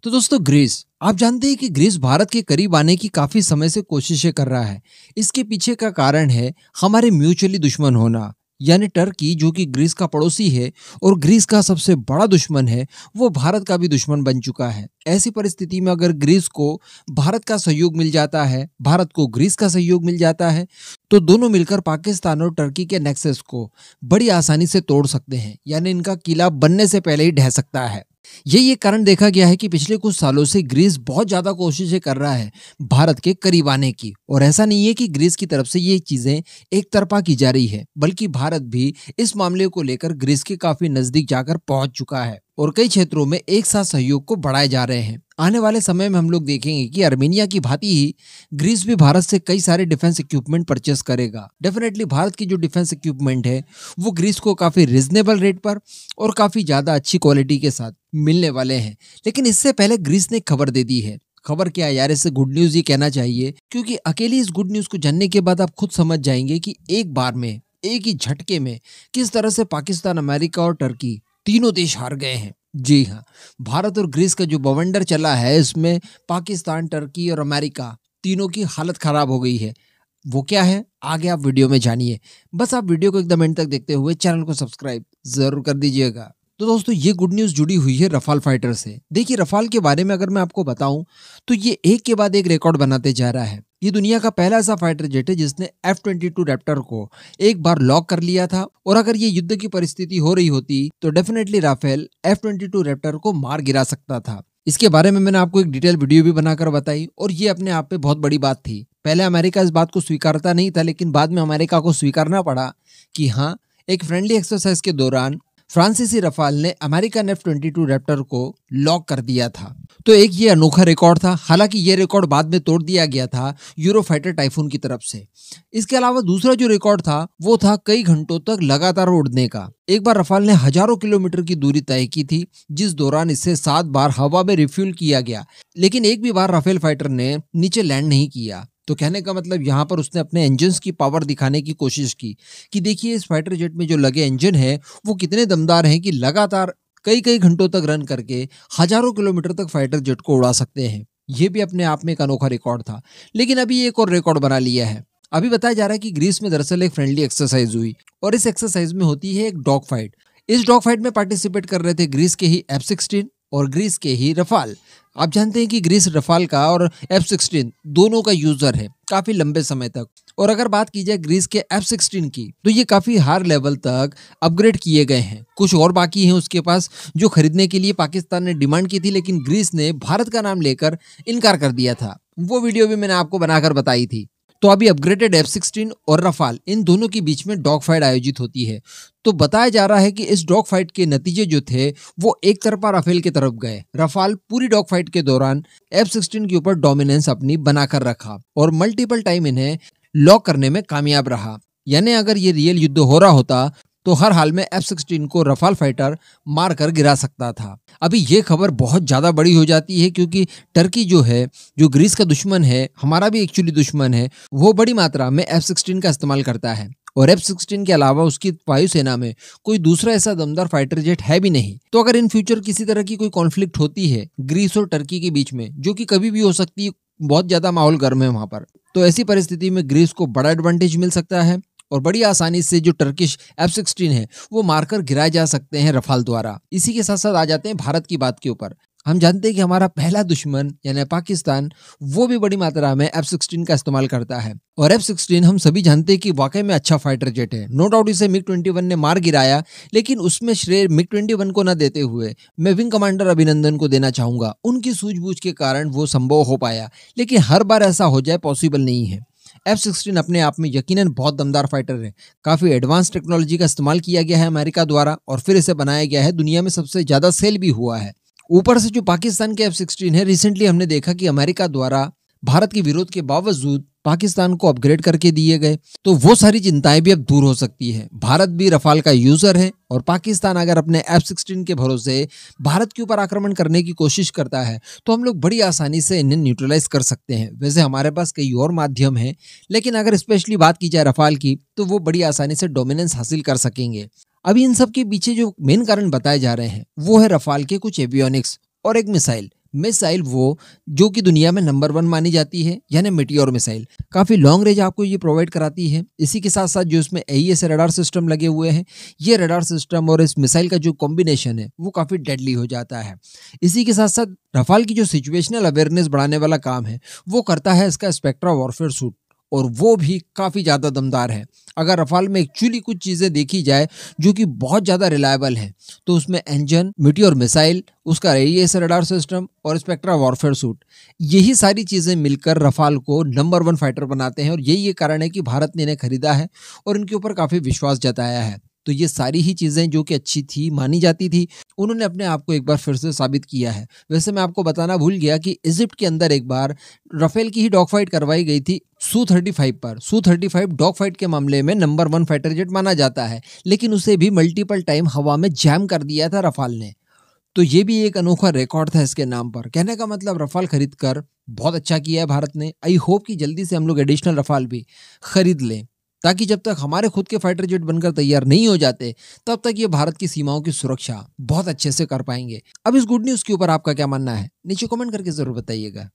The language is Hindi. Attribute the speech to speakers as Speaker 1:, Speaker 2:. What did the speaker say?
Speaker 1: तो दोस्तों ग्रीस, आप जानते हैं कि ग्रीस भारत के करीब आने की काफी समय से कोशिशें कर रहा है। इसके पीछे का कारण है हमारे म्यूचुअली दुश्मन होना, यानी टर्की जो कि ग्रीस का पड़ोसी है और ग्रीस का सबसे बड़ा दुश्मन है, वो भारत का भी दुश्मन बन चुका है। ऐसी परिस्थिति में अगर ग्रीस को भारत का सहयोग मिल जाता है, भारत को ग्रीस का सहयोग मिल जाता है, तो दोनों मिलकर पाकिस्तान और टर्की के नेक्सस को बड़ी आसानी से तोड़ सकते हैं, यानी इनका किला बनने से पहले ही ढह सकता है। यही एक कारण देखा गया है कि पिछले कुछ सालों से ग्रीस बहुत ज्यादा कोशिशें कर रहा है भारत के करीब आने की। और ऐसा नहीं है कि ग्रीस की तरफ से ये चीजें एक तरफा की जा रही है, बल्कि भारत भी इस मामले को लेकर ग्रीस के काफी नजदीक जाकर पहुंच चुका है और कई क्षेत्रों में एक साथ सहयोग को बढ़ाए जा रहे हैं। आने वाले समय में हम लोग देखेंगे कि अर्मेनिया की भांति ही ग्रीस भी भारत से कई सारे डिफेंस इक्विपमेंट परचेस करेगा। डेफिनेटली भारत की जो डिफेंस इक्विपमेंट है वो ग्रीस को काफी रिजनेबल रेट पर और काफी ज्यादा अच्छी क्वालिटी के साथ मिलने वाले हैं। लेकिन इससे पहले ग्रीस ने खबर दे दी है। खबर क्या है यार, इससे गुड न्यूज ही कहना चाहिए, क्योंकि अकेली इस गुड न्यूज को जानने के बाद आप खुद समझ जाएंगे कि एक बार में, एक ही झटके में किस तरह से पाकिस्तान, अमेरिका और टर्की तीनों देश हार गए हैं। जी हाँ, भारत और ग्रीस का जो बवंडर चला है, इसमें पाकिस्तान, टर्की और अमेरिका तीनों की हालत खराब हो गई है। वो क्या है, आगे आप वीडियो में जानिए। बस आप वीडियो को एकदम एंड तक देखते हुए चैनल को सब्सक्राइब जरूर कर दीजिएगा। तो दोस्तों ये गुड न्यूज जुड़ी हुई है रफाल फाइटर से। देखिए रफाल के बारे में अगर मैं आपको बताऊं तो ये एक के बाद एक रिकॉर्ड बनाते जा रहा है। ये दुनिया का पहला ऐसा फाइटर जेट है जिसने F-22 रैप्टर को एक बार लॉक कर लिया था। और अगर ये युद्ध की परिस्थिति हो रही होती तो डेफिनेटली राफेल F-22 रैप्टर को मार गिरा सकता था। इसके बारे में मैंने आपको एक डिटेल वीडियो भी बनाकर बताई और ये अपने आप पे बहुत बड़ी बात थी। पहले अमेरिका इस बात को स्वीकारता नहीं था, लेकिन बाद में अमेरिका को स्वीकारना पड़ा कि हाँ, एक फ्रेंडली एक्सरसाइज के दौरान फ्रांसीसी रफाल ने अमेरिकन F-22 रैप्टर को लॉक कर दिया था। तो एक ये अनोखा रिकॉर्ड था। हालांकि ये रिकॉर्ड बाद में तोड़ दिया गया था यूरोफाइटर टाइफून की तरफ से। इसके अलावा दूसरा जो रिकॉर्ड था वो था कई घंटों तक लगातार उड़ने का। एक बार रफाल ने हजारों किलोमीटर की दूरी तय की थी, जिस दौरान इसे 7 बार हवा में रिफ्यूल किया गया, लेकिन एक भी बार राफेल फाइटर ने नीचे लैंड नहीं किया। तो कहने का मतलब यहाँ पर उसने अपने इंजन्स की पावर दिखाने की कोशिश की कि देखिए इस फाइटर जेट में जो लगे इंजन है वो कितने दमदार हैं कि लगातार कई कई घंटों तक रन करके हजारों किलोमीटर तक फाइटर जेट को उड़ा सकते हैं। ये भी अपने आप में एक अनोखा रिकॉर्ड था। लेकिन अभी एक और रिकॉर्ड बना लिया है। अभी बताया जा रहा है कि ग्रीस में दरअसल एक फ्रेंडली एक्सरसाइज हुई और इस एक्सरसाइज में होती है एक डॉग फाइट। इस डॉग फाइट में पार्टिसिपेट कर रहे थे ग्रीस के ही F-16 और ग्रीस के ही रफाल। आप जानते हैं कि ग्रीस रफाल का और F-16 दोनों का यूजर है काफी लंबे समय तक। और अगर बात की जाए ग्रीस के F-16 की, तो ये काफी हाई लेवल तक अपग्रेड किए गए हैं। कुछ और बाकी हैं उसके पास जो खरीदने के लिए पाकिस्तान ने डिमांड की थी, लेकिन ग्रीस ने भारत का नाम लेकर इनकार कर दिया था। वो वीडियो भी मैंने आपको बनाकर बताई थी। तो अभी अपग्रेडेड F-16 और रफाल, इन दोनों के बीच में डॉग फाइट आयोजित होती है। तो बताया जा रहा है कि इस डॉग फाइट के नतीजे जो थे वो एक तरफा राफेल की तरफ गए। रफाल पूरी डॉग फाइट के दौरान F-16 के ऊपर डोमिनेंस अपनी बनाकर रखा और मल्टीपल टाइम इन्हें लॉक करने में कामयाब रहा। यानी अगर ये रियल युद्ध हो रहा होता तो हर हाल में F-16 को रफाल फाइटर मार कर गिरा सकता था। अभी ये खबर बहुत ज़्यादा बड़ी हो जाती है, क्योंकि टर्की जो है, जो ग्रीस का दुश्मन है, हमारा भी एक्चुअली दुश्मन है, वो बड़ी मात्रा में F-16 का इस्तेमाल करता है। और F-16 के अलावा उसकी वायुसेना में कोई दूसरा ऐसा दमदार फाइटर जेट है भी नहीं। तो अगर इन फ्यूचर किसी तरह की कोई कॉन्फ्लिक्ट होती है ग्रीस और टर्की के बीच में, जो कि कभी भी हो सकती है, बहुत ज़्यादा माहौल गर्म है वहाँ पर, तो ऐसी परिस्थिति में ग्रीस को बड़ा एडवांटेज मिल सकता है और बड़ी आसानी से जो टर्किश F-16 है वो मारकर गिराए जा सकते हैं रफाल द्वारा। इसी के साथ साथ आ जाते हैं भारत की बात के ऊपर। हम जानते हैं कि हमारा पहला दुश्मन यानी पाकिस्तान, वो भी बड़ी मात्रा में F-16 का इस्तेमाल करता है। और F-16 हम सभी जानते हैं कि वाकई में अच्छा फाइटर जेट है। नो डाउट इसे MiG-21 ने मार गिराया, लेकिन उसमें श्रेय MiG-21 को न देते हुए मैं विंग कमांडर अभिनंदन को देना चाहूंगा। उनकी सूझबूझ के कारण वो संभव हो पाया, लेकिन हर बार ऐसा हो जाए पॉसिबल नहीं है। F-16 अपने आप में यकीनन बहुत दमदार फाइटर है। काफी एडवांस टेक्नोलॉजी का इस्तेमाल किया गया है अमेरिका द्वारा और फिर इसे बनाया गया है, दुनिया में सबसे ज्यादा सेल भी हुआ है। ऊपर से जो पाकिस्तान के F-16 है, रिसेंटली हमने देखा कि अमेरिका द्वारा भारत के विरोध के बावजूद पाकिस्तान को अपग्रेड करके दिए गए। तो वो सारी चिंताएं भी अब दूर हो सकती है। भारत भी रफाल का यूजर है और पाकिस्तान अगर अपने F-16 के भरोसे भारत के ऊपर आक्रमण करने की कोशिश करता है तो हम लोग बड़ी आसानी से इन्हें न्यूट्रलाइज कर सकते हैं। वैसे हमारे पास कई और माध्यम हैं, लेकिन अगर स्पेशली बात की जाए रफाल की, तो वो बड़ी आसानी से डोमिनेंस हासिल कर सकेंगे। अभी इन सब के पीछे जो मेन कारण बताए जा रहे हैं वो है रफाल के कुछ एवियोनिक्स और एक मिसाइल। मिसाइल वो जो कि दुनिया में नंबर 1 मानी जाती है, यानी मेटियोर मिसाइल। काफ़ी लॉन्ग रेंज आपको ये प्रोवाइड कराती है। इसी के साथ-साथ जो इसमें एईएस रडार सिस्टम लगे हुए हैं, ये रडार सिस्टम और इस मिसाइल का जो कॉम्बिनेशन है, वो काफ़ी डेडली हो जाता है। इसी के साथ-साथ रफाल की जो सिचुएशनल अवेयरनेस बढ़ाने वाला काम है, वो करता है इसका स्पेक्ट्रा वॉरफेयर सूट, और वो भी काफ़ी ज़्यादा दमदार है। अगर रफाल में एक्चुअली कुछ चीज़ें देखी जाए जो कि बहुत ज़्यादा रिलायबल हैं, तो उसमें इंजन, मेटियोर मिसाइल, उसका एईएस रडार सिस्टम और स्पेक्ट्रा वॉरफेयर सूट, यही सारी चीज़ें मिलकर रफाल को नंबर 1 फाइटर बनाते हैं, और यही ये कारण है कि भारत ने इन्हें खरीदा है और इनके ऊपर काफ़ी विश्वास जताया है। तो ये सारी ही चीज़ें जो कि अच्छी थी, मानी जाती थी, उन्होंने अपने आप को एक बार फिर से साबित किया है। वैसे मैं आपको बताना भूल गया कि इजिप्ट के अंदर एक बार राफेल की ही डॉग फाइट करवाई गई थी सू-35 पर। सू-35 डॉग फाइट के मामले में नंबर 1 फाइटर जेट माना जाता है, लेकिन उसे भी मल्टीपल टाइम हवा में जैम कर दिया था रफाल ने। तो ये भी एक अनोखा रिकॉर्ड था इसके नाम पर। कहने का मतलब रफाल खरीद कर बहुत अच्छा किया है भारत ने। आई होप कि जल्दी से हम लोग एडिशनल रफाल भी खरीद लें, ताकि जब तक हमारे खुद के फाइटर जेट बनकर तैयार नहीं हो जाते, तब तक ये भारत की सीमाओं की सुरक्षा बहुत अच्छे से कर पाएंगे। अब इस गुड न्यूज़ के ऊपर आपका क्या मानना है? नीचे कमेंट करके ज़रूर बताइएगा।